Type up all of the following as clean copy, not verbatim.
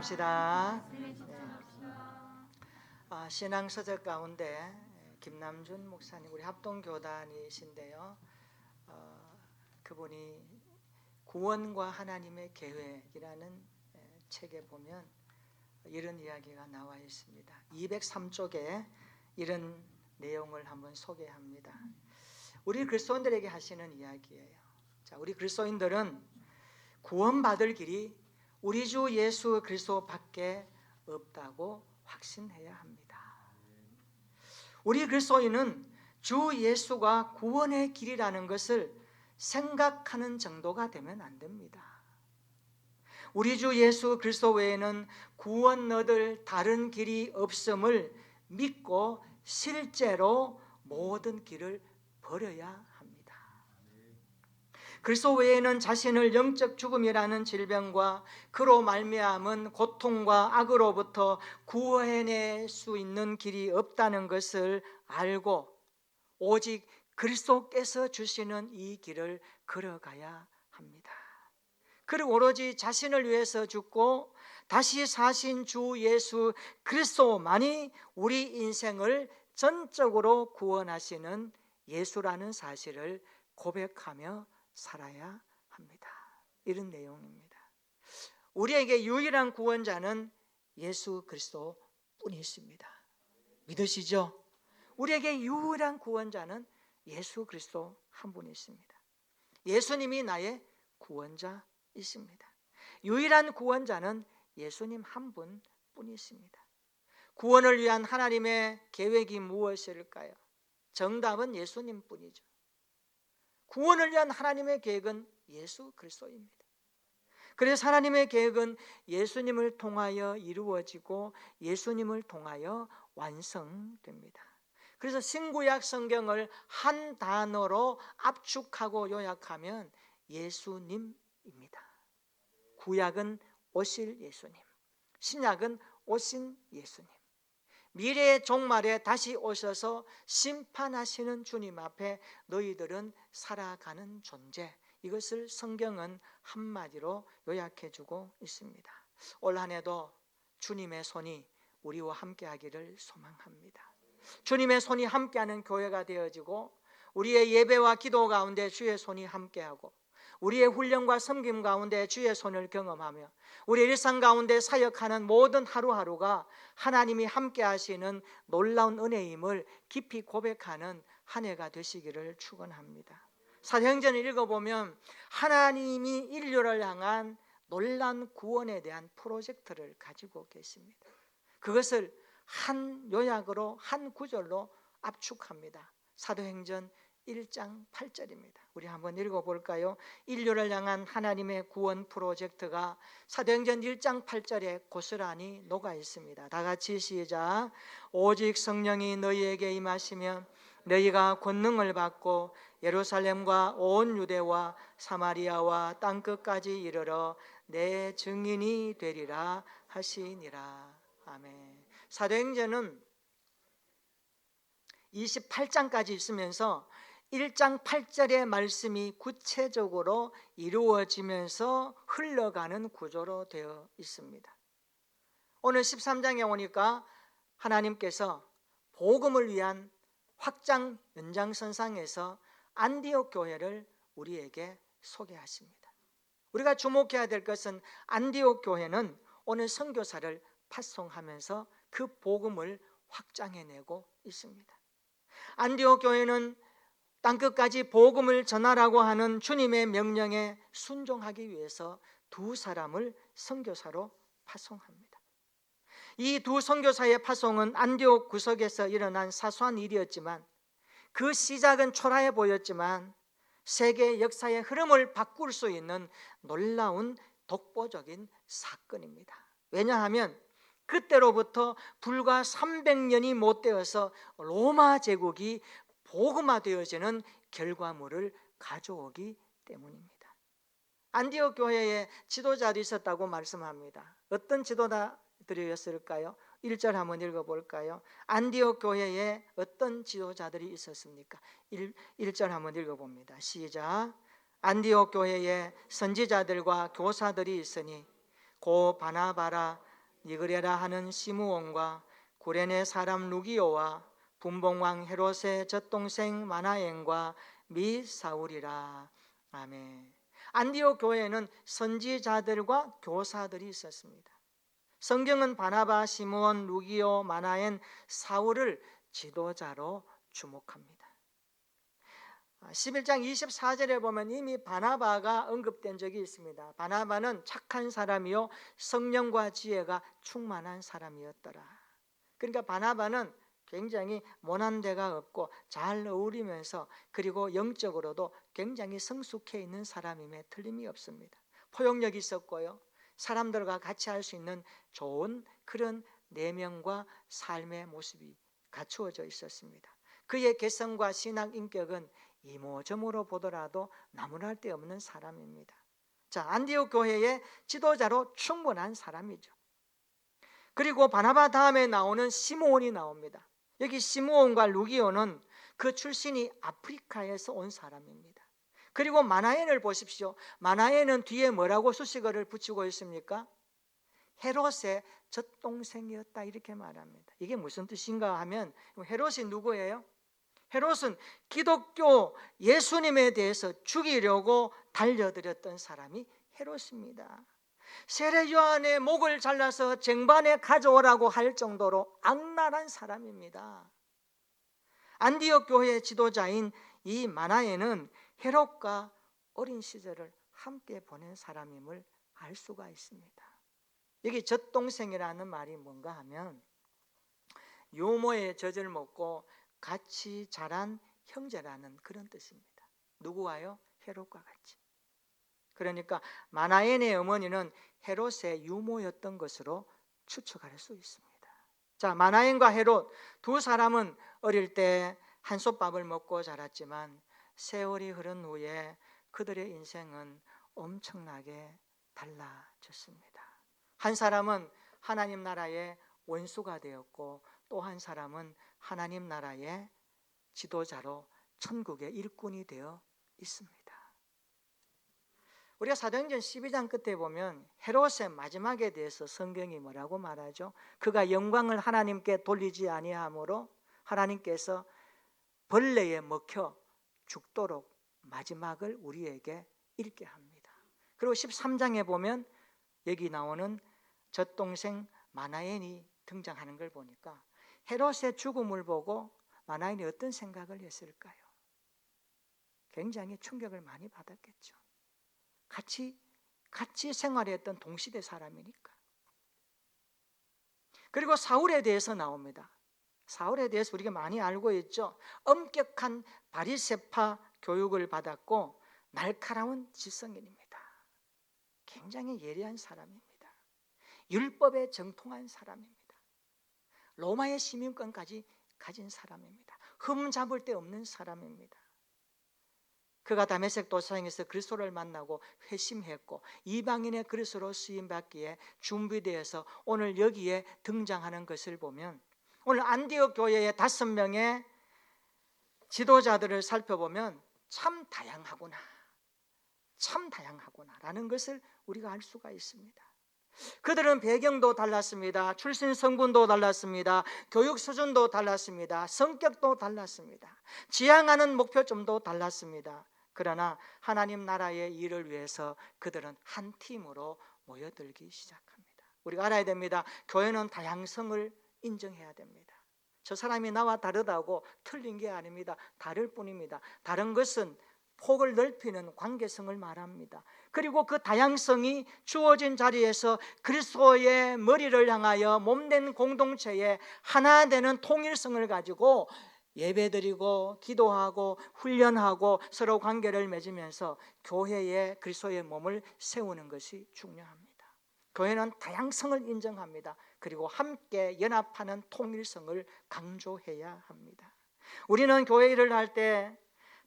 합시다. 신앙서적 가운데 김남준 목사님, 우리 합동교단이신데요. 그분이 구원과 하나님의 계획이라는 책에 보면 이런 이야기가 나와 있습니다. 203쪽에 이런 내용을 한번 소개합니다. 우리 그리스도인들에게 하시는 이야기예요. 자, 우리 그리스도인들은 구원받을 길이 우리 주 예수 그리스도밖에 없다고 확신해야 합니다. 우리 그리스도인은 주 예수가 구원의 길이라는 것을 생각하는 정도가 되면 안 됩니다. 우리 주 예수 그리스도 외에는 구원 얻을 다른 길이 없음을 믿고 실제로 모든 길을 버려야 합니다. 그리스도 외에는 자신을 영적 죽음이라는 질병과 그로 말미암은 고통과 악으로부터 구원해낼 수 있는 길이 없다는 것을 알고 오직 그리스도께서 주시는 이 길을 걸어가야 합니다. 그리고 오로지 자신을 위해서 죽고 다시 사신 주 예수 그리스도만이 우리 인생을 전적으로 구원하시는 예수라는 사실을 고백하며 살아야 합니다. 이런 내용입니다. 우리에게 유일한 구원자는 예수 그리스도뿐이 있습니다. 믿으시죠? 우리에게 유일한 구원자는 예수 그리스도 한 분이 있습니다. 예수님이 나의 구원자이십니다. 유일한 구원자는 예수님 한 분뿐이 있습니다. 구원을 위한 하나님의 계획이 무엇일까요? 정답은 예수님뿐이죠. 구원을 위한 하나님의 계획은 예수 그리스도입니다. 그래서 하나님의 계획은 예수님을 통하여 이루어지고 예수님을 통하여 완성됩니다. 그래서 신구약 성경을 한 단어로 압축하고 요약하면 예수님입니다. 구약은 오실 예수님, 신약은 오신 예수님, 미래의 종말에 다시 오셔서 심판하시는 주님 앞에 너희들은 살아가는 존재, 이것을 성경은 한마디로 요약해주고 있습니다. 올 한 해도 주님의 손이 우리와 함께하기를 소망합니다. 주님의 손이 함께하는 교회가 되어지고 우리의 예배와 기도 가운데 주의 손이 함께하고 우리의 훈련과 섬김 가운데 주의 손을 경험하며 우리 일상 가운데 사역하는 모든 하루하루가 하나님이 함께 하시는 놀라운 은혜임을 깊이 고백하는 한 해가 되시기를 축원합니다. 사도행전을 읽어보면 하나님이 인류를 향한 놀라운 구원에 대한 프로젝트를 가지고 계십니다. 그것을 한 요약으로 한 구절로 압축합니다. 사도행전 1장 8절입니다. 우리 한번 읽어볼까요? 인류를 향한 하나님의 구원 프로젝트가 사도행전 1장 8절에 고스란히 녹아 있습니다. 다 같이 시작. 오직 성령이 너희에게 임하시면 너희가 권능을 받고 예루살렘과 온 유대와 사마리아와 땅끝까지 이르러 내 증인이 되리라 하시니라. 아멘. 사도행전은 28장까지 있으면서 1장 8절의 말씀이 구체적으로 이루어지면서 흘러가는 구조로 되어 있습니다. 오늘 13장에 오니까 하나님께서 복음을 위한 확장 연장선상에서 안디옥 교회를 우리에게 소개하십니다. 우리가 주목해야 될 것은 안디옥 교회는 오늘 선교사를 파송하면서 그 복음을 확장해내고 있습니다. 안디옥 교회는 땅끝까지 복음을 전하라고 하는 주님의 명령에 순종하기 위해서 두 사람을 선교사로 파송합니다. 이 두 선교사의 파송은 안디옥 구석에서 일어난 사소한 일이었지만 그 시작은 초라해 보였지만 세계 역사의 흐름을 바꿀 수 있는 놀라운 독보적인 사건입니다. 왜냐하면 그때로부터 불과 300년이 못 되어서 로마 제국이 복음화되어지는 결과물을 가져오기 때문입니다. 안디옥 교회에 지도자들이 있었다고 말씀합니다. 어떤 지도자들이었을까요? 1절 한번 읽어볼까요? 안디옥 교회에 어떤 지도자들이 있었습니까? 1절 한번 읽어봅니다. 시작. 안디옥 교회에 선지자들과 교사들이 있으니 고 바나바라 니그레라 하는 시므온과 구레네 사람 루기오와 분봉왕 헤롯의 젖동생 마나엔과 미 사울이라. 아멘. 안디옥 교회에는 선지자들과 교사들이 있었습니다. 성경은 바나바, 시므온, 루기오, 마나엔, 사울을 지도자로 주목합니다. 11장 24절에 보면 이미 바나바가 언급된 적이 있습니다. 바나바는 착한 사람이요 성령과 지혜가 충만한 사람이었더라. 그러니까 바나바는 굉장히 모난 데가 없고 잘 어울리면서 그리고 영적으로도 굉장히 성숙해 있는 사람임에 틀림이 없습니다. 포용력이 있었고요, 사람들과 같이 할 수 있는 좋은 그런 내면과 삶의 모습이 갖추어져 있었습니다. 그의 개성과 신학 인격은 이모저모로 보더라도 나무랄 데 없는 사람입니다. 자, 안디옥 교회의 지도자로 충분한 사람이죠. 그리고 바나바 다음에 나오는 시므온이 나옵니다. 여기 시므온과 루기오는 그 출신이 아프리카에서 온 사람입니다. 그리고 마나엔을 보십시오. 마나엔은 뒤에 뭐라고 수식어를 붙이고 있습니까? 헤롯의 젖동생이었다, 이렇게 말합니다. 이게 무슨 뜻인가 하면, 헤롯이 누구예요? 헤롯은 기독교 예수님에 대해서 죽이려고 달려들었던 사람이 헤롯입니다. 세례 요한의 목을 잘라서 쟁반에 가져오라고 할 정도로 악랄한 사람입니다. 안디옥 교회의 지도자인 이 마나엔은 헤롯과 어린 시절을 함께 보낸 사람임을 알 수가 있습니다. 여기 젖동생이라는 말이 뭔가 하면 유모의 젖을 먹고 같이 자란 형제라는 그런 뜻입니다. 누구와요? 헤롯과 같이. 그러니까 마나엔의 어머니는 헤롯의 유모였던 것으로 추측할 수 있습니다. 자, 마나엔과 헤롯 두 사람은 어릴 때 한솥밥을 먹고 자랐지만 세월이 흐른 후에 그들의 인생은 엄청나게 달라졌습니다. 한 사람은 하나님 나라의 원수가 되었고 또 한 사람은 하나님 나라의 지도자로 천국의 일꾼이 되어 있습니다. 우리가 사도행전 12장 끝에 보면 헤롯의 마지막에 대해서 성경이 뭐라고 말하죠? 그가 영광을 하나님께 돌리지 아니하므로 하나님께서 벌레에 먹혀 죽도록 마지막을 우리에게 읽게 합니다. 그리고 13장에 보면 여기 나오는 젖동생 마나엔이 등장하는 걸 보니까 헤롯의 죽음을 보고 마나엔이 어떤 생각을 했을까요? 굉장히 충격을 많이 받았겠죠. 같이 생활했던 동시대 사람이니까. 그리고 사울에 대해서 나옵니다. 사울에 대해서 우리가 많이 알고 있죠. 엄격한 바리새파 교육을 받았고 날카로운 지성인입니다. 굉장히 예리한 사람입니다. 율법에 정통한 사람입니다. 로마의 시민권까지 가진 사람입니다. 흠 잡을 데 없는 사람입니다. 그가 다메섹 도상에서 그리스도를 만나고 회심했고 이방인의 그리스도로 쓰임받기에 준비되어서 오늘 여기에 등장하는 것을 보면, 오늘 안디옥 교회의 5명의 지도자들을 살펴보면 참 다양하구나 라는 것을 우리가 알 수가 있습니다. 그들은 배경도 달랐습니다. 출신 성분도 달랐습니다. 교육 수준도 달랐습니다. 성격도 달랐습니다. 지향하는 목표점도 달랐습니다. 그러나 하나님 나라의 일을 위해서 그들은 한 팀으로 모여들기 시작합니다. 우리가 알아야 됩니다. 교회는 다양성을 인정해야 됩니다. 저 사람이 나와 다르다고 틀린 게 아닙니다. 다를 뿐입니다. 다른 것은 폭을 넓히는 관계성을 말합니다. 그리고 그 다양성이 주어진 자리에서 그리스도의 머리를 향하여 몸된 공동체에 하나 되는 통일성을 가지고 예배드리고 기도하고 훈련하고 서로 관계를 맺으면서 교회의 그리스도의 몸을 세우는 것이 중요합니다. 교회는 다양성을 인정합니다. 그리고 함께 연합하는 통일성을 강조해야 합니다. 우리는 교회 일을 할 때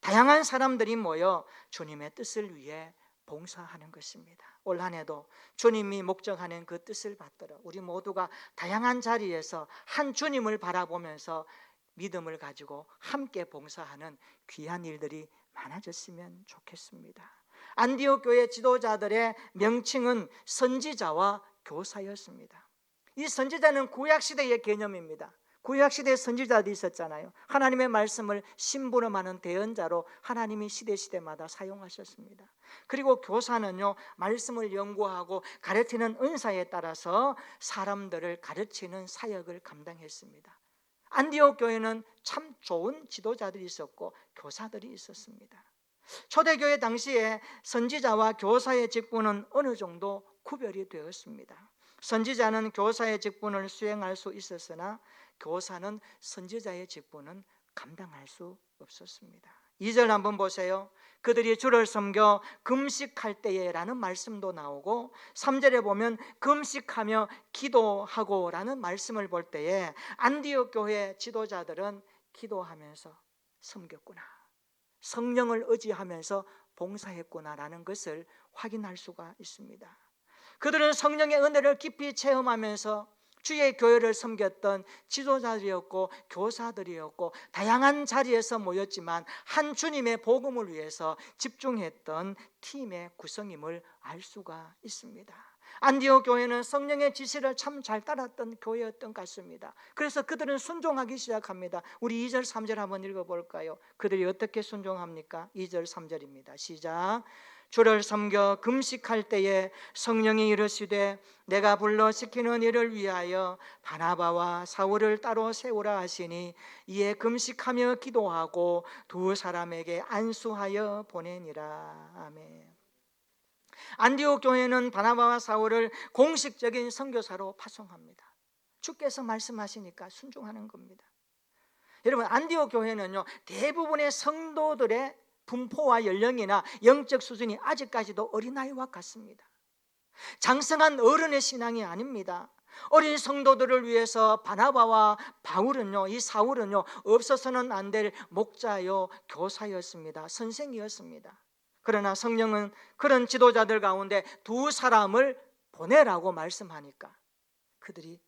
다양한 사람들이 모여 주님의 뜻을 위해 봉사하는 것입니다. 올 한 해도 주님이 목적하는 그 뜻을 받들어 우리 모두가 다양한 자리에서 한 주님을 바라보면서 믿음을 가지고 함께 봉사하는 귀한 일들이 많아졌으면 좋겠습니다. 안디옥 교회 지도자들의 명칭은 선지자와 교사였습니다. 이 선지자는 구약시대의 개념입니다. 구약시대에 선지자들이 있었잖아요. 하나님의 말씀을 심부름하는 대언자로 하나님이 시대마다 사용하셨습니다. 그리고 교사는요, 말씀을 연구하고 가르치는 은사에 따라서 사람들을 가르치는 사역을 감당했습니다. 안디옥 교회는 참 좋은 지도자들이 있었고 교사들이 있었습니다. 초대교회 당시에 선지자와 교사의 직분은 어느 정도 구별이 되었습니다. 선지자는 교사의 직분을 수행할 수 있었으나 교사는 선지자의 직분은 감당할 수 없었습니다. 2절 한번 보세요. 그들이 주를 섬겨 금식할 때에 라는 말씀도 나오고 3절에 보면 금식하며 기도하고 라는 말씀을 볼 때에 안디옥 교회 지도자들은 기도하면서 섬겼구나, 성령을 의지하면서 봉사했구나라는 것을 확인할 수가 있습니다. 그들은 성령의 은혜를 깊이 체험하면서 주의 교회를 섬겼던 지도자들이었고 교사들이었고 다양한 자리에서 모였지만 한 주님의 복음을 위해서 집중했던 팀의 구성임을 알 수가 있습니다. 안디옥 교회는 성령의 지시를 참 잘 따랐던 교회였던 것 같습니다. 그래서 그들은 순종하기 시작합니다. 우리 2절 3절 한번 읽어볼까요? 그들이 어떻게 순종합니까? 2절 3절입니다. 시작. 주를 섬겨 금식할 때에 성령이 이르시되 내가 불러 시키는 일을 위하여 바나바와 사울을 따로 세우라 하시니 이에 금식하며 기도하고 두 사람에게 안수하여 보내니라. 아멘. 안디옥 교회는 바나바와 사울을 공식적인 선교사로 파송합니다. 주께서 말씀하시니까 순종하는 겁니다. 여러분, 안디옥 교회는요, 대부분의 성도들의 분포와 연령이나 영적 수준이 아직까지도 어린아이와 같습니다. 장성한 어른의 신앙이 아닙니다. 어린 성도들을 위해서 바나바와 바울은요, 이 사울은요, 없어서는 안 될 목자요, 교사였습니다. 선생이었습니다. 그러나 성령은 그런 지도자들 가운데 두 사람을 보내라고 말씀하니까 그들이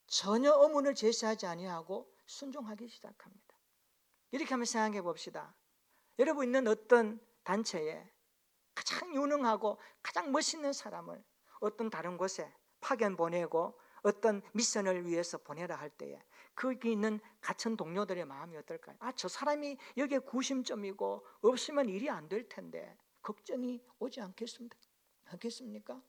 전혀 의문을 제시하지 아니하고 순종하기 시작합니다. 이렇게 한번 생각해 봅시다. 여러분 있는 어떤 단체에 가장 유능하고 가장 멋있는 사람을 어떤 다른 곳에 파견 보내고 어떤 미션을 위해서 보내라 할 때에 거기 있는 같은 동료들의 마음이 어떨까요? 저 사람이 여기에 구심점이고 없으면 일이 안 될 텐데 걱정이 오지 않겠습니까?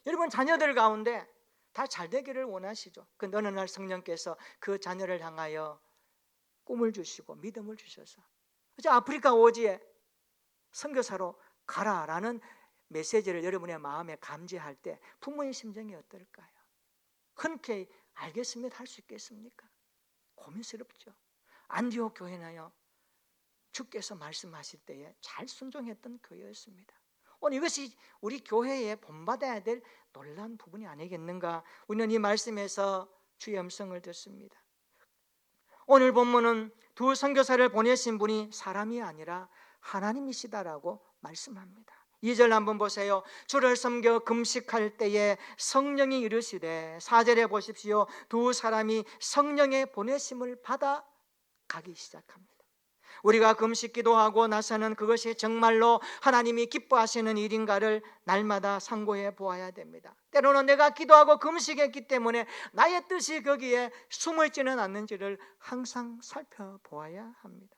여러분 자녀들 가운데 다 잘 되기를 원하시죠. 근데 어느 날 성령께서 그 자녀를 향하여 꿈을 주시고 믿음을 주셔서 이제 아프리카 오지에 선교사로 가라라는 메시지를 여러분의 마음에 감지할 때 부모의 심정이 어떨까요? 흔쾌히 알겠습니다 할 수 있겠습니까? 고민스럽죠. 안디옥 교회는요, 주께서 말씀하실 때에 잘 순종했던 교회였습니다. 오늘 이것이 우리 교회에 본받아야 될 놀라운 부분이 아니겠는가? 우리는 이 말씀에서 주의 음성을 듣습니다. 오늘 본문은 두 선교사를 보내신 분이 사람이 아니라 하나님이시다라고 말씀합니다. 2절 한번 보세요. 주를 섬겨 금식할 때에 성령이 이르시되 4절에 보십시오. 두 사람이 성령의 보내심을 받아 가기 시작합니다. 우리가 금식 기도하고 나서는 그것이 정말로 하나님이 기뻐하시는 일인가를 날마다 상고해 보아야 됩니다. 때로는 내가 기도하고 금식했기 때문에 나의 뜻이 거기에 숨을지는 않는지를 항상 살펴보아야 합니다.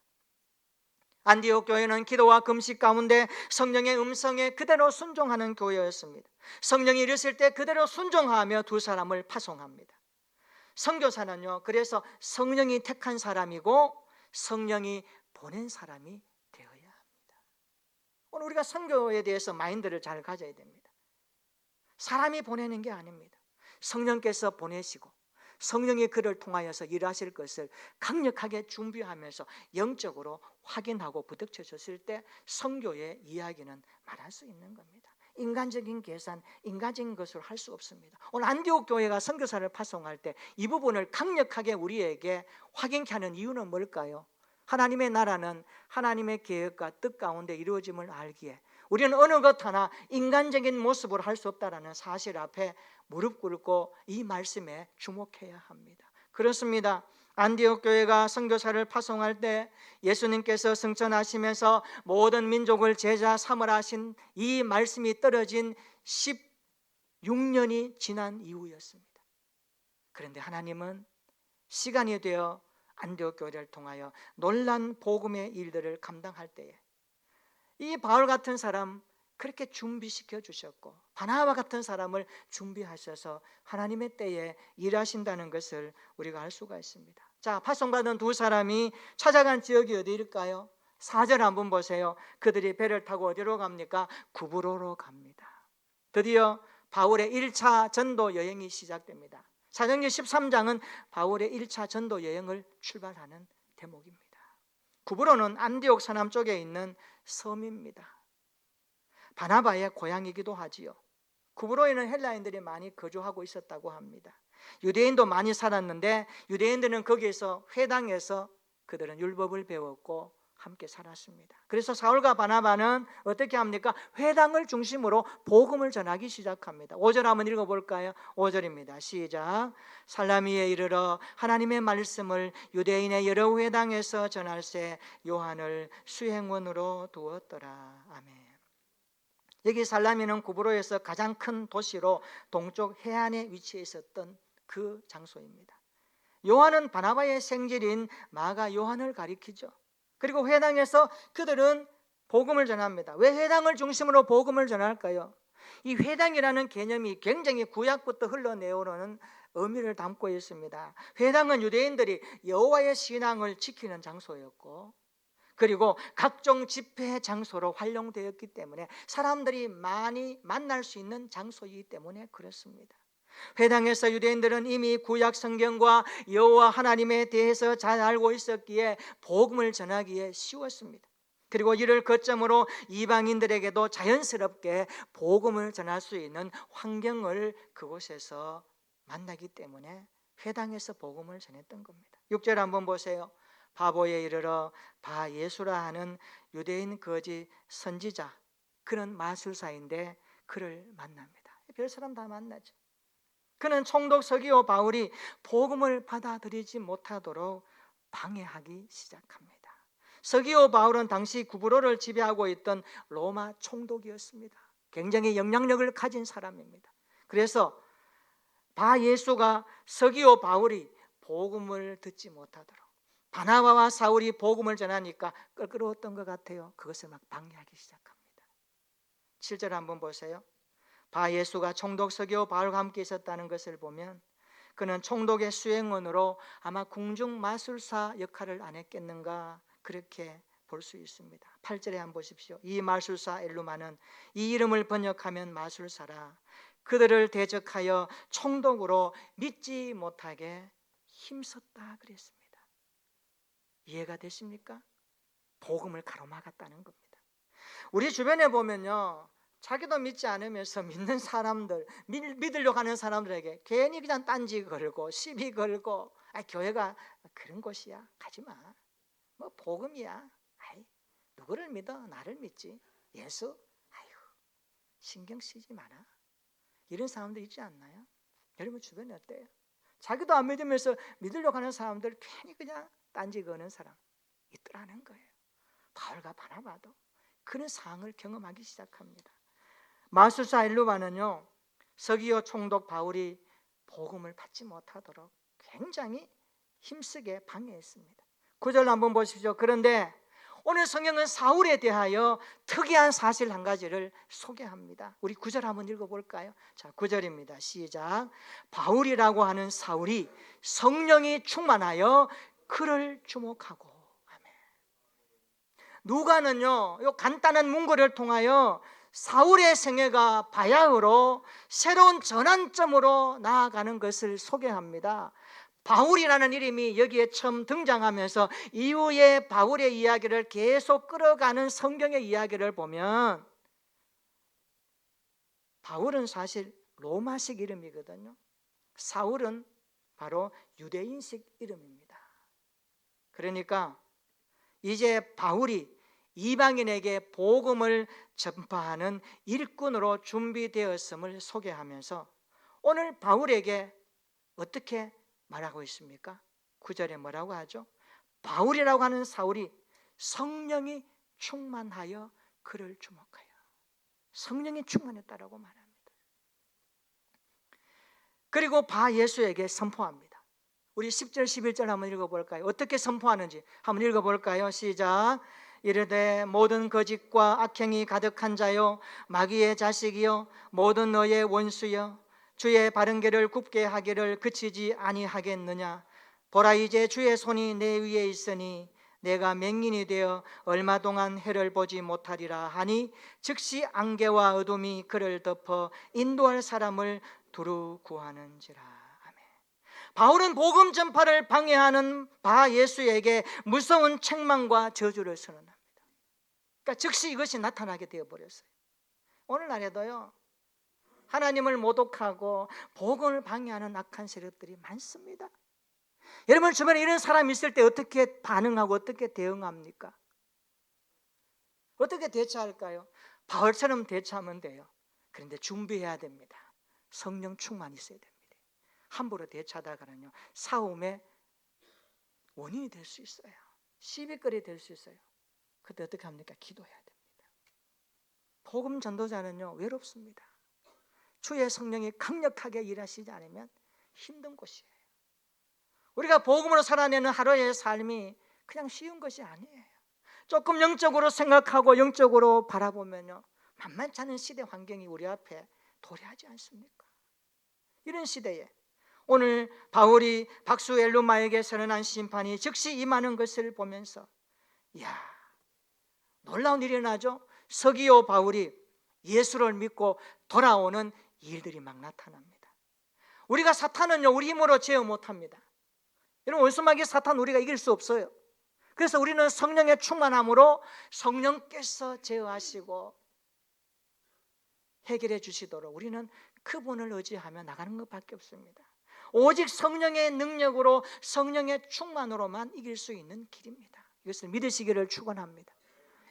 안디옥 교회는 기도와 금식 가운데 성령의 음성에 그대로 순종하는 교회였습니다. 성령이 이르실 때 그대로 순종하며 두 사람을 파송합니다. 선교사는요, 그래서 성령이 택한 사람이고 성령이 보낸 사람이 되어야 합니다. 오늘 우리가 선교에 대해서 마인드를 잘 가져야 됩니다. 사람이 보내는 게 아닙니다. 성령께서 보내시고 성령이 그를 통하여서 일하실 것을 강력하게 준비하면서 영적으로 확인하고 부닥쳐졌을 때 선교의 이야기는 말할 수 있는 겁니다. 인간적인 계산, 인간적인 것으로 할 수 없습니다. 오늘 안디옥 교회가 선교사를 파송할 때 이 부분을 강력하게 우리에게 확인케 하는 이유는 뭘까요? 하나님의 나라는 하나님의 계획과 뜻 가운데 이루어짐을 알기에 우리는 어느 것 하나 인간적인 모습으로 할 수 없다는 사실 앞에 무릎 꿇고 이 말씀에 주목해야 합니다. 그렇습니다. 안디옥 교회가 선교사를 파송할 때 예수님께서 승천하시면서 모든 민족을 제자 삼으라 하신 이 말씀이 떨어진 16년이 지난 이후였습니다. 그런데 하나님은 시간이 되어 안디옥 교회를 통하여 놀란 복음의 일들을 감당할 때에 이 바울 같은 사람 그렇게 준비시켜 주셨고 바나바 같은 사람을 준비하셔서 하나님의 때에 일하신다는 것을 우리가 알 수가 있습니다. 자, 파송받은 두 사람이 찾아간 지역이 어디일까요? 4절 한번 보세요. 그들이 배를 타고 어디로 갑니까? 구브로로 갑니다. 드디어 바울의 1차 전도 여행이 시작됩니다. 사도행전 13장은 바울의 1차 전도 여행을 출발하는 대목입니다. 구브로는 안디옥 서남 쪽에 있는 섬입니다. 바나바의 고향이기도 하지요. 구브로에는 헬라인들이 많이 거주하고 있었다고 합니다. 유대인도 많이 살았는데 유대인들은 거기에서 회당에서 그들은 율법을 배웠고 함께 살았습니다. 그래서 사울과 바나바는 어떻게 합니까? 회당을 중심으로 복음을 전하기 시작합니다. 5절 한번 읽어볼까요? 5절입니다. 시작. 살라미에 이르러 하나님의 말씀을 유대인의 여러 회당에서 전할새 요한을 수행원으로 두었더라. 아멘. 여기 살라미는 구브로에서 가장 큰 도시로 동쪽 해안에 위치해 있었던 그 장소입니다. 요한은 바나바의 생질인 마가 요한을 가리키죠. 그리고 회당에서 그들은 복음을 전합니다. 왜 회당을 중심으로 복음을 전할까요? 이 회당이라는 개념이 굉장히 구약부터 흘러내오는 의미를 담고 있습니다. 회당은 유대인들이 여호와의 신앙을 지키는 장소였고 그리고 각종 집회 장소로 활용되었기 때문에 사람들이 많이 만날 수 있는 장소이기 때문에 그렇습니다. 회당에서 유대인들은 이미 구약 성경과 여호와 하나님에 대해서 잘 알고 있었기에 복음을 전하기에 쉬웠습니다. 그리고 이를 거점으로 이방인들에게도 자연스럽게 복음을 전할 수 있는 환경을 그곳에서 만나기 때문에 회당에서 복음을 전했던 겁니다. 6절 한번 보세요. 바보에 이르러 바 예수라 하는 유대인 거짓 선지자, 그는 마술사인데 그를 만납니다. 별 사람 다 만나죠. 그는 총독 서기오 바울이 복음을 받아들이지 못하도록 방해하기 시작합니다. 서기오 바울은 당시 구브로를 지배하고 있던 로마 총독이었습니다. 굉장히 영향력을 가진 사람입니다. 그래서 바 예수가 서기오 바울이 복음을 듣지 못하도록 바나바와 사울이 복음을 전하니까 껄끄러웠던 것 같아요. 그것을 막 방해하기 시작합니다. 7절 한번 보세요. 바 예수가 총독 서기오 바울과 함께 있었다는 것을 보면 그는 총독의 수행원으로 아마 궁중 마술사 역할을 안 했겠는가 그렇게 볼 수 있습니다. 8절에 한번 보십시오. 이 마술사 엘루마는 이 이름을 번역하면 마술사라 그들을 대적하여 총독으로 믿지 못하게 힘썼다 그랬습니다. 이해가 되십니까? 복음을 가로막았다는 겁니다. 우리 주변에 보면요, 자기도 믿지 않으면서 믿는 사람들, 믿으려고 하는 사람들에게 괜히 그냥 딴지 걸고 시비 걸고 교회가 그런 곳이야, 가지마, 뭐 복음이야, 누구를 믿어? 나를 믿지. 예수? 신경 쓰지 마라. 이런 사람들 있지 않나요? 여러분 주변에 어때요? 자기도 안 믿으면서 믿으려고 하는 사람들 괜히 그냥 딴지 거는 사람 있더라는 거예요. 바울과 바나바도 그런 상황을 경험하기 시작합니다. 마술사 엘루바는요, 서기오 총독 바울이 복음을 받지 못하도록 굉장히 힘쓰게 방해했습니다. 9절 한번 보십시오. 그런데 오늘 성경은 사울에 대하여 특이한 사실 한 가지를 소개합니다. 우리 9절 한번 읽어볼까요? 자, 9절입니다. 시작. 바울이라고 하는 사울이 성령이 충만하여 그를 주목하고. 아멘. 누가는요, 이 간단한 문구를 통하여 사울의 생애가 바야흐로 새로운 전환점으로 나아가는 것을 소개합니다. 바울이라는 이름이 여기에 처음 등장하면서 이후에 바울의 이야기를 계속 끌어가는 성경의 이야기를 보면 바울은 사실 로마식 이름이거든요. 사울은 바로 유대인식 이름입니다. 그러니까 이제 바울이 이방인에게 복음을 전파하는 일꾼으로 준비되었음을 소개하면서 오늘 바울에게 어떻게 말하고 있습니까? 9절에 뭐라고 하죠? 바울이라고 하는 사울이 성령이 충만하여 그를 주목하여. 성령이 충만했다라고 말합니다. 그리고 바 예수에게 선포합니다. 우리 10절 11절 한번 읽어볼까요? 어떻게 선포하는지 한번 읽어볼까요? 시작. 이르되 모든 거짓과 악행이 가득한 자요 마귀의 자식이요 모든 너의 원수여 주의 바른 길을 굽게 하기를 그치지 아니하겠느냐. 보라 이제 주의 손이 내 위에 있으니 내가 맹인이 되어 얼마 동안 해를 보지 못하리라 하니 즉시 안개와 어둠이 그를 덮어 인도할 사람을 두루 구하는지라. 아멘. 바울은 복음 전파를 방해하는 바 예수에게 무서운 책망과 저주를 선언합니다. 그러니까 즉시 이것이 나타나게 되어버렸어요. 오늘날에도요 하나님을 모독하고 복음을 방해하는 악한 세력들이 많습니다. 여러분 주변에 이런 사람이 있을 때 어떻게 반응하고 어떻게 대응합니까? 어떻게 대처할까요? 바울처럼 대처하면 돼요. 그런데 준비해야 됩니다. 성령 충만이 있어야 됩니다. 함부로 대처하다가는요 싸움의 원인이 될 수 있어요. 시비거리 될 수 있어요. 그때 어떻게 합니까? 기도해야 됩니다. 복음 전도자는요 외롭습니다. 주의 성령이 강력하게 일하시지 않으면 힘든 곳이에요. 우리가 복음으로 살아내는 하루의 삶이 그냥 쉬운 것이 아니에요. 조금 영적으로 생각하고 영적으로 바라보면요 만만치 않은 시대 환경이 우리 앞에 도래하지 않습니까? 이런 시대에 오늘 바울이 박수엘루마에게 선언한 심판이 즉시 임하는 것을 보면서 이야 놀라운 일이 일어나죠. 서기오 바울이 예수를 믿고 돌아오는 일들이 막 나타납니다. 우리가 사탄은요 우리 힘으로 제어 못합니다. 여러분 원수마귀 사탄 우리가 이길 수 없어요. 그래서 우리는 성령의 충만함으로 성령께서 제어하시고 해결해 주시도록 우리는 그분을 의지하며 나가는 것밖에 없습니다. 오직 성령의 능력으로 성령의 충만으로만 이길 수 있는 길입니다. 이것을 믿으시기를 축원합니다.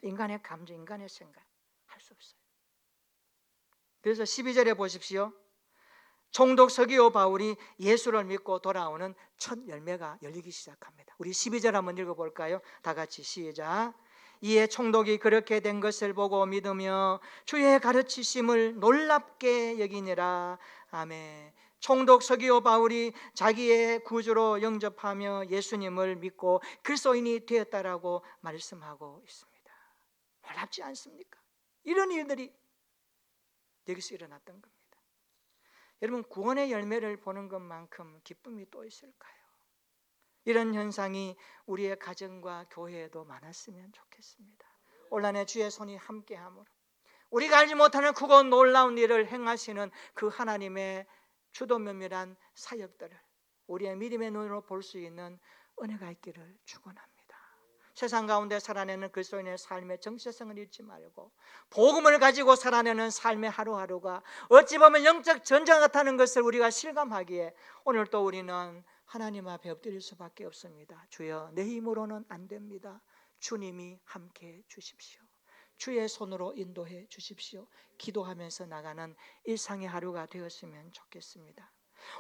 인간의 감정, 인간의 생각 할 수 없어요. 그래서 12절에 보십시오. 총독 서기오 바울이 예수를 믿고 돌아오는 첫 열매가 열리기 시작합니다. 우리 12절 한번 읽어볼까요? 다 같이 시작. 이에 총독이 그렇게 된 것을 보고 믿으며 주의 가르치심을 놀랍게 여기니라. 아멘. 총독 서기오 바울이 자기의 구주로 영접하며 예수님을 믿고 그리스도인이 되었다라고 말씀하고 있습니다. 놀랍지 않습니까? 이런 일들이 여기서 일어났던 겁니다. 여러분 구원의 열매를 보는 것만큼 기쁨이 또 있을까요? 이런 현상이 우리의 가정과 교회에도 많았으면 좋겠습니다. 올 한 해 주의 손이 함께함으로 우리가 알지 못하는 크고 놀라운 일을 행하시는 그 하나님의 주도 면밀한 사역들을 우리의 믿음의 눈으로 볼 수 있는 은혜가 있기를 축원합니다. 세상 가운데 살아내는 그리스도인의 삶의 정체성을 잃지 말고 복음을 가지고 살아내는 삶의 하루하루가 어찌 보면 영적 전쟁 같다는 것을 우리가 실감하기에 오늘 또 우리는 하나님 앞에 엎드릴 수밖에 없습니다. 주여 내 힘으로는 안 됩니다. 주님이 함께해 주십시오. 주의 손으로 인도해 주십시오. 기도하면서 나가는 일상의 하루가 되었으면 좋겠습니다.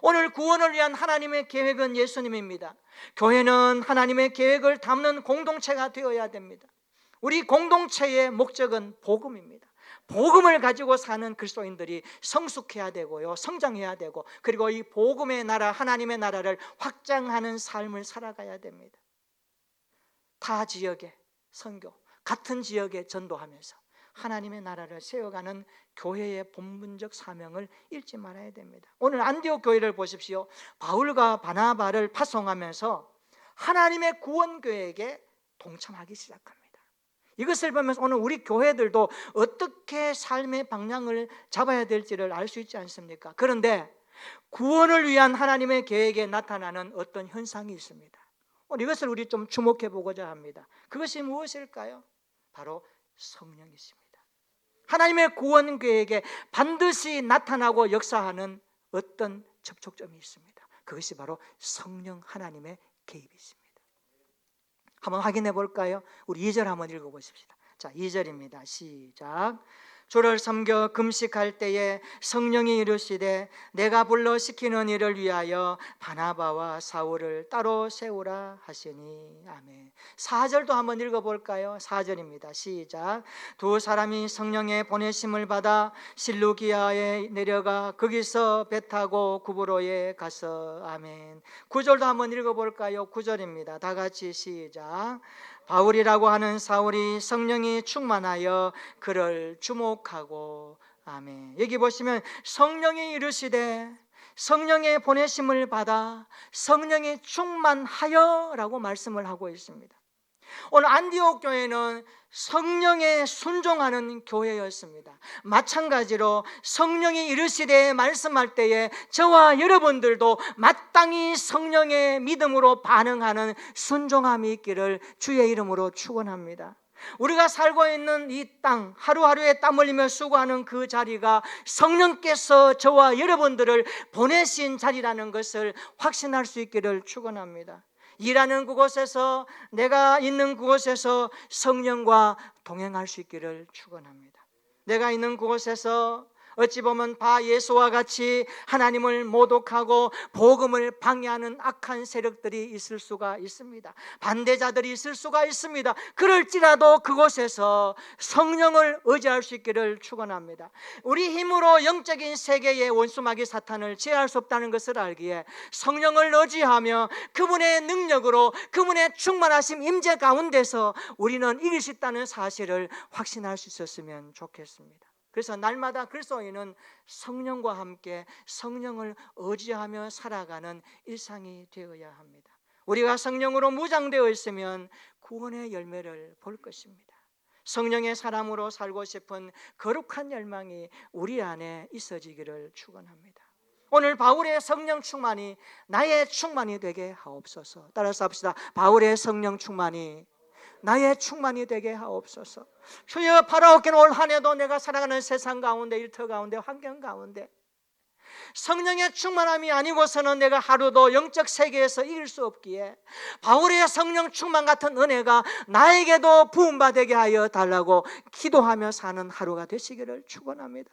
오늘 구원을 위한 하나님의 계획은 예수님입니다. 교회는 하나님의 계획을 담는 공동체가 되어야 됩니다. 우리 공동체의 목적은 복음입니다. 복음을 가지고 사는 그리스도인들이 성숙해야 되고요, 성장해야 되고, 그리고 이 복음의 나라, 하나님의 나라를 확장하는 삶을 살아가야 됩니다. 타 지역에 선교, 같은 지역에 전도하면서 하나님의 나라를 세워가는 교회의 본분적 사명을 잃지 말아야 됩니다. 오늘 안디옥 교회를 보십시오. 바울과 바나바를 파송하면서 하나님의 구원 계획에 동참하기 시작합니다. 이것을 보면서 오늘 우리 교회들도 어떻게 삶의 방향을 잡아야 될지를 알 수 있지 않습니까? 그런데 구원을 위한 하나님의 계획에 나타나는 어떤 현상이 있습니다. 오늘 이것을 우리 좀 주목해 보고자 합니다. 그것이 무엇일까요? 바로 성령이십니다. 하나님의 구원 계획에 반드시 나타나고 역사하는 어떤 접촉점이 있습니다. 그것이 바로 성령 하나님의 개입이십니다. 한번 확인해 볼까요? 우리 2절 한번 읽어보십시다. 자, 2절입니다. 시작. 주를 섬겨 금식할 때에 성령이 이르시되 내가 불러 시키는 일을 위하여 바나바와 사울을 따로 세우라 하시니. 아멘. 4절도 한번 읽어볼까요? 4절입니다. 시작. 두 사람이 성령의 보내심을 받아 실루기아에 내려가 거기서 배 타고 구브로에 가서. 아멘. 9절도 한번 읽어볼까요? 9절입니다. 다 같이 시작. 바울이라고 하는 사울이 성령이 충만하여 그를 주목하고. 아멘. 여기 보시면 성령이 이르시되 성령의 보내심을 받아 성령이 충만하여 라고 말씀을 하고 있습니다. 오늘 안디옥 교회는 성령에 순종하는 교회였습니다. 마찬가지로 성령이 이르시되 말씀할 때에 저와 여러분들도 마땅히 성령의 믿음으로 반응하는 순종함이 있기를 주의 이름으로 축원합니다. 우리가 살고 있는 이 땅, 하루하루에 땀 흘리며 수고하는 그 자리가 성령께서 저와 여러분들을 보내신 자리라는 것을 확신할 수 있기를 축원합니다. 일하는 그곳에서, 내가 있는 그곳에서 성령과 동행할 수 있기를 축원합니다. 내가 있는 그곳에서 어찌 보면 바 예수와 같이 하나님을 모독하고 복음을 방해하는 악한 세력들이 있을 수가 있습니다. 반대자들이 있을 수가 있습니다. 그럴지라도 그곳에서 성령을 의지할 수 있기를 축원합니다. 우리 힘으로 영적인 세계의 원수마귀 사탄을 제어할 수 없다는 것을 알기에 성령을 의지하며 그분의 능력으로, 그분의 충만하심 임재 가운데서 우리는 이길 수 있다는 사실을 확신할 수 있었으면 좋겠습니다. 그래서 날마다 그리스도인은 성령과 함께 성령을 의지하며 살아가는 일상이 되어야 합니다. 우리가 성령으로 무장되어 있으면 구원의 열매를 볼 것입니다. 성령의 사람으로 살고 싶은 거룩한 열망이 우리 안에 있어지기를 축원합니다. 오늘 바울의 성령 충만이 나의 충만이 되게 하옵소서. 따라서 합시다. 바울의 성령 충만이 나의 충만이 되게 하옵소서. 주여, 바라옵기는 올 한 해도 내가 살아가는 세상 가운데, 일터 가운데, 환경 가운데 성령의 충만함이 아니고서는 내가 하루도 영적 세계에서 이길 수 없기에 바울의 성령 충만 같은 은혜가 나에게도 부음받게 하여 달라고 기도하며 사는 하루가 되시기를 축원합니다.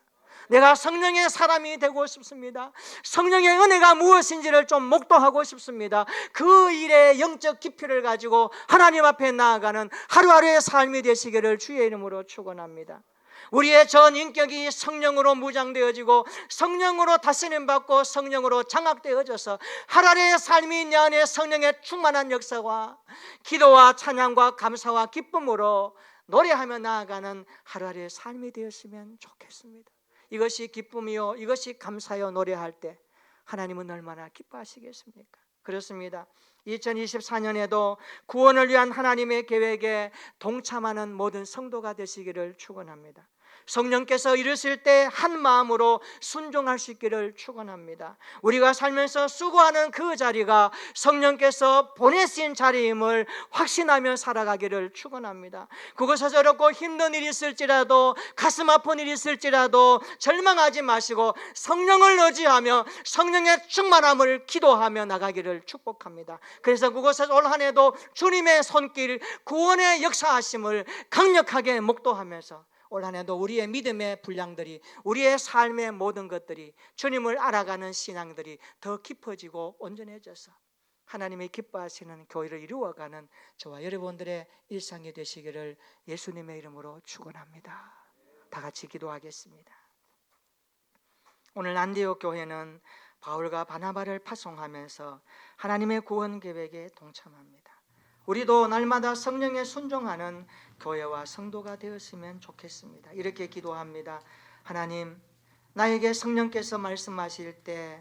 내가 성령의 사람이 되고 싶습니다. 성령의 은혜가 무엇인지를 좀 목도하고 싶습니다. 그 일의 영적 깊이를 가지고 하나님 앞에 나아가는 하루하루의 삶이 되시기를 주의 이름으로 축원합니다. 우리의 전 인격이 성령으로 무장되어지고 성령으로 다스림받고 성령으로 장악되어져서 하루하루의 삶이 내 안에 성령의 충만한 역사와 기도와 찬양과 감사와 기쁨으로 노래하며 나아가는 하루하루의 삶이 되었으면 좋겠습니다. 이것이 기쁨이요, 이것이 감사요 노래할 때 하나님은 얼마나 기뻐하시겠습니까? 그렇습니다. 2024년에도 구원을 위한 하나님의 계획에 동참하는 모든 성도가 되시기를 축원합니다. 성령께서 이르실 때 한 마음으로 순종할 수 있기를 축원합니다. 우리가 살면서 수고하는 그 자리가 성령께서 보내신 자리임을 확신하며 살아가기를 축원합니다. 그것에서 어렵고 힘든 일이 있을지라도, 가슴 아픈 일이 있을지라도 절망하지 마시고 성령을 의지하며 성령의 충만함을 기도하며 나가기를 축복합니다. 그래서 그곳에서 올 한 해도 주님의 손길, 구원의 역사하심을 강력하게 목도하면서 올 한 해도 우리의 믿음의 분량들이, 우리의 삶의 모든 것들이, 주님을 알아가는 신앙들이 더 깊어지고 온전해져서 하나님이 기뻐하시는 교회를 이루어가는 저와 여러분들의 일상이 되시기를 예수님의 이름으로 축원합니다. 다 같이 기도하겠습니다. 오늘 안디옥 교회는 바울과 바나바를 파송하면서 하나님의 구원 계획에 동참합니다. 우리도 날마다 성령에 순종하는 교회와 성도가 되었으면 좋겠습니다. 이렇게 기도합니다. 하나님, 나에게 성령께서 말씀하실 때